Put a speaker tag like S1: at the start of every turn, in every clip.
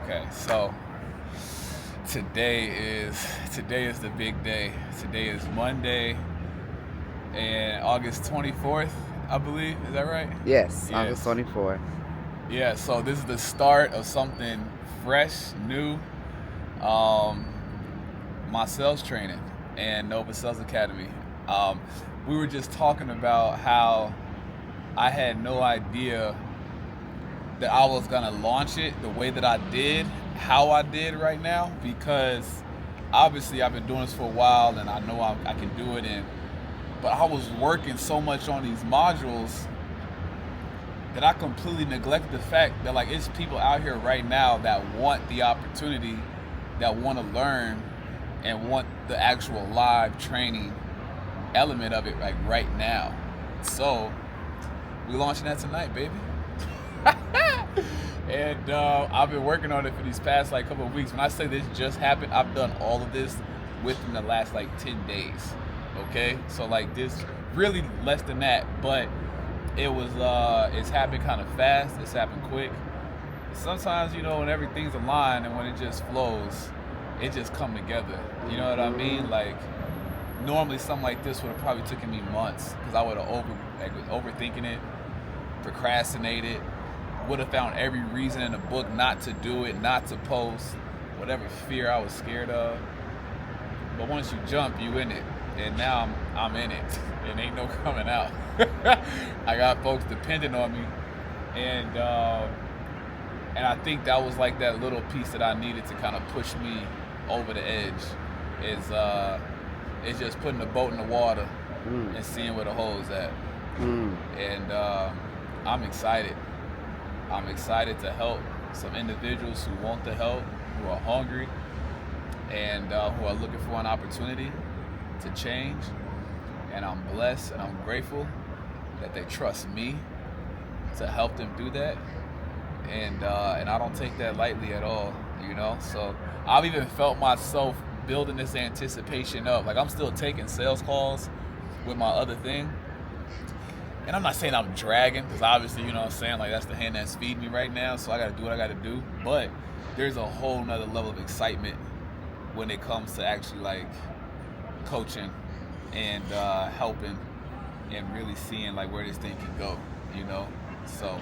S1: Okay, so today is the big day. Today is Monday and August 24th, I believe. Is that right?
S2: Yes, August
S1: Yes.
S2: 24th.
S1: Yeah, so this is the start of something fresh, new. Um, my sales training and Nova Sales Academy. Um, we were just talking about how I had no idea that I was gonna launch it the way that I did, how I did right now, because obviously I've been doing this for a while and I know I can do it. But I was working so much on these modules that I completely neglected the fact that like it's people out here right now that want the opportunity, that want to learn, and want the actual live training element of it like right now. So we launching that tonight, baby. And I've been working on it for these past like couple of weeks. When I say this just happened, I've done all of this within the last like 10 days. Okay, so like this really less than that, but it's happened kind of fast. It's happened quick. Sometimes when everything's aligned and when it just flows, it just come together. You know what I mean? Like normally something like this would have probably taken me months because I would have overthinking it, procrastinated, would have found every reason in the book not to do it, not to post, whatever fear I was scared of. But once you jump, you in it, and now I'm in it, and ain't no coming out. I got folks depending on me, and I think that was like that little piece that I needed to kind of push me over the edge. Is just putting the boat in the water and seeing where the hole's at. And I'm excited. I'm excited to help some individuals who want the help, who are hungry, and who are looking for an opportunity to change. And I'm blessed and I'm grateful that they trust me to help them do that. And I don't take that lightly at all, So I've even felt myself building this anticipation up. Like I'm still taking sales calls with my other thing. And I'm not saying I'm dragging, because obviously, what I'm saying, like that's the hand that's feeding me right now, so I gotta do what I gotta do. But there's a whole nother level of excitement when it comes to actually like coaching and helping and really seeing like where this thing can go, So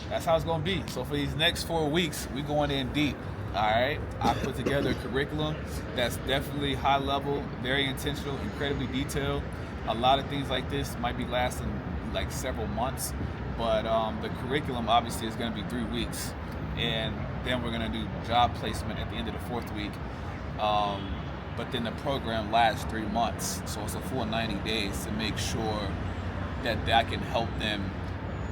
S1: that's how it's gonna be. So for these next 4 weeks, we going in deep. All right, I put together a curriculum that's definitely high level, very intentional, incredibly detailed. A lot of things like this might be lasting like several months, but the curriculum obviously is going to be 3 weeks, and then we're going to do job placement at the end of the 4th week. But then the program lasts 3 months, so it's a full 90 days to make sure that I can help them,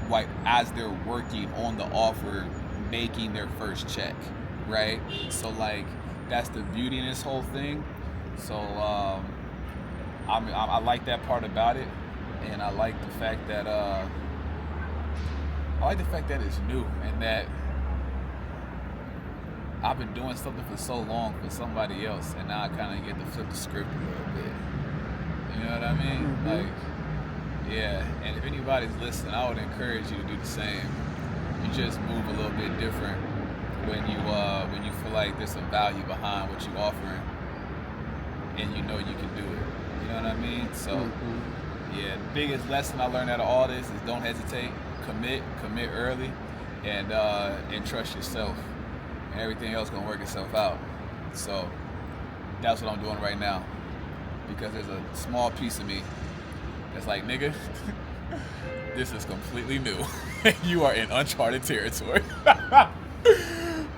S1: like as they're working on the offer, making their first check, right? So like that's the beauty in this whole thing. So I like that part about it, and I like the fact that it's new, and that I've been doing something for so long for somebody else, and now I kind of get to flip the script a little bit. You know what I mean?
S2: Mm-hmm.
S1: Like, yeah. And if anybody's listening, I would encourage you to do the same. You just move a little bit different when you feel like there's some value behind what you're offering, and you know you can do it. You know what I mean? So, yeah, the biggest lesson I learned out of all this is don't hesitate, commit early, and trust yourself, and everything else gonna work itself out. So that's what I'm doing right now, because there's a small piece of me that's like, nigga, this is completely new. You are in uncharted territory.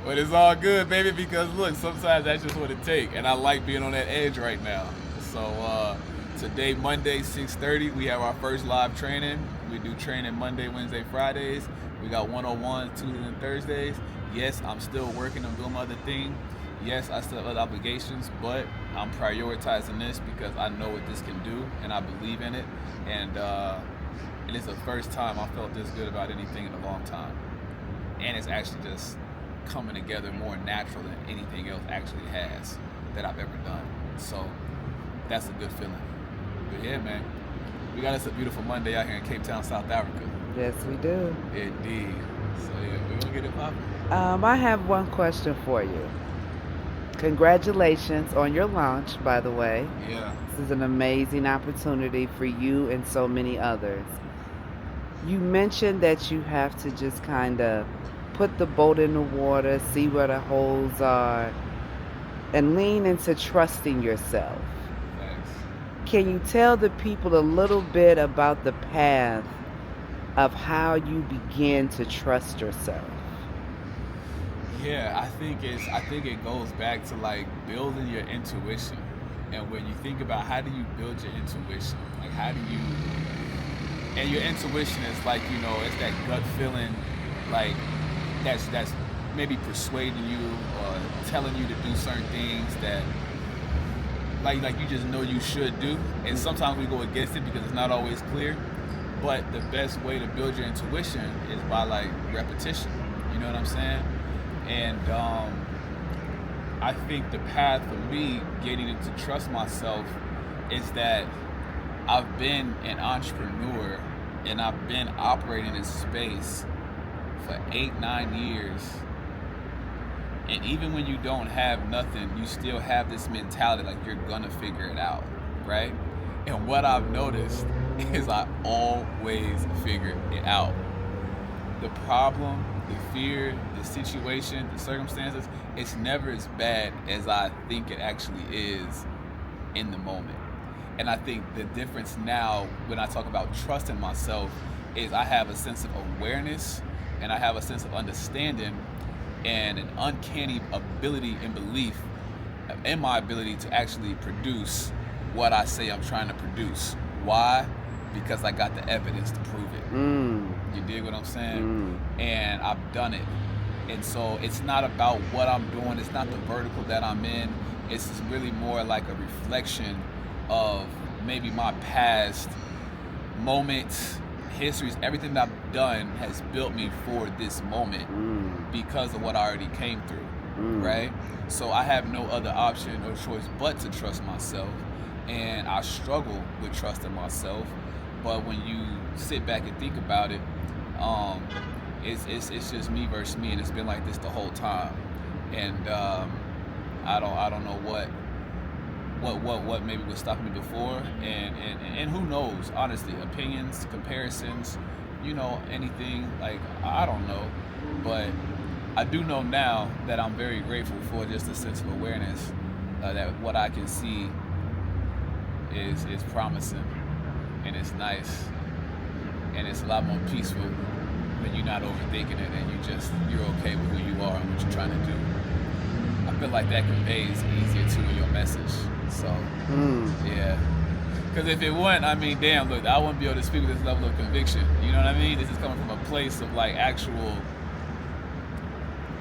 S1: But it's all good, baby, because look, sometimes that's just what it takes, and I like being on that edge right now. So today, Monday, 6:30, we have our first live training. We do training Monday, Wednesday, Fridays. We got 101 Tuesdays and Thursdays. Yes, I'm still working on doing my other thing. Yes, I still have other obligations, but I'm prioritizing this because I know what this can do, and I believe in it. And it's the first time I felt this good about anything in a long time. And it's actually just coming together more natural than anything else actually has that I've ever done. So that's a good feeling. But yeah, man, we got us a beautiful Monday out here in Cape Town, South Africa.
S2: Yes, we do.
S1: Indeed. So yeah, we're gonna get it popping.
S2: I have one question for you. Congratulations on your launch, by the way.
S1: Yeah.
S2: This is an amazing opportunity for you and so many others. You mentioned that you have to just kind of put the boat in the water, see where the holes are, and lean into trusting yourself.
S1: Thanks.
S2: Can you tell the people a little bit about the path of how you begin to trust yourself?
S1: Yeah, I think it goes back to like building your intuition. And when you think about how do you build your intuition? Like how do you and your intuition is like, it's that gut feeling like that's maybe persuading you or telling you to do certain things that like you just know you should do. And sometimes we go against it because it's not always clear. But the best way to build your intuition is by like repetition. You know what I'm saying? And I think the path for me getting to trust myself is that I've been an entrepreneur and I've been operating in space for 8-9 years. And even when you don't have nothing, you still have this mentality like you're gonna figure it out, right? And what I've noticed is I always figure it out. The problem, the fear, the situation, the circumstances, it's never as bad as I think it actually is in the moment. And I think the difference now when I talk about trusting myself is I have a sense of awareness and I have a sense of understanding and an uncanny ability and belief in my ability to actually produce what I say I'm trying to produce. Why? Because I got the evidence to prove it. You dig what I'm saying? And I've done it. And so it's not about what I'm doing. It's not the vertical that I'm in. It's just really more like a reflection of maybe my past moments, histories, everything that I've done has built me for this moment because of what I already came through, right? So I have no other option or choice but to trust myself. And I struggle with trusting myself. But when you sit back and think about it, it's just me versus me, and it's been like this the whole time. And I don't know what maybe was stopping me before, and who knows? Honestly, opinions, comparisons, anything like I don't know, but I do know now that I'm very grateful for just a sense of awareness that what I can see is promising, and it's nice, and it's a lot more peaceful when you're not overthinking it and you're okay with who you are and what you're trying to do. I feel like that conveys easier too in your message. So yeah, because if it wasn't, I mean, damn, look, I wouldn't be able to speak with this level of conviction. You know what I mean? This is coming from a place of like actual.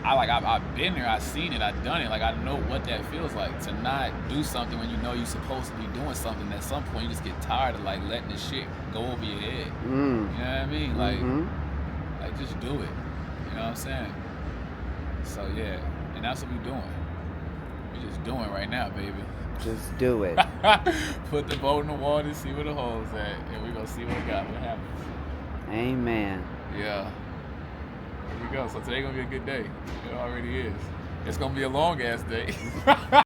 S1: I've been there, I've seen it, I've done it. Like I know what that feels like to not do something when you know you're supposed to be doing something. At some point, you just get tired of like letting the shit go over your head. You know what I mean? Like just do it. You know what I'm saying? So yeah, and that's what we're doing. We're just doing right now, baby.
S2: Just do it.
S1: Put the boat in the water, see where the hole's at, and we're gonna see what happens.
S2: Amen.
S1: Yeah. Here we go. So today gonna be a good day. It already is. It's gonna be a long ass day.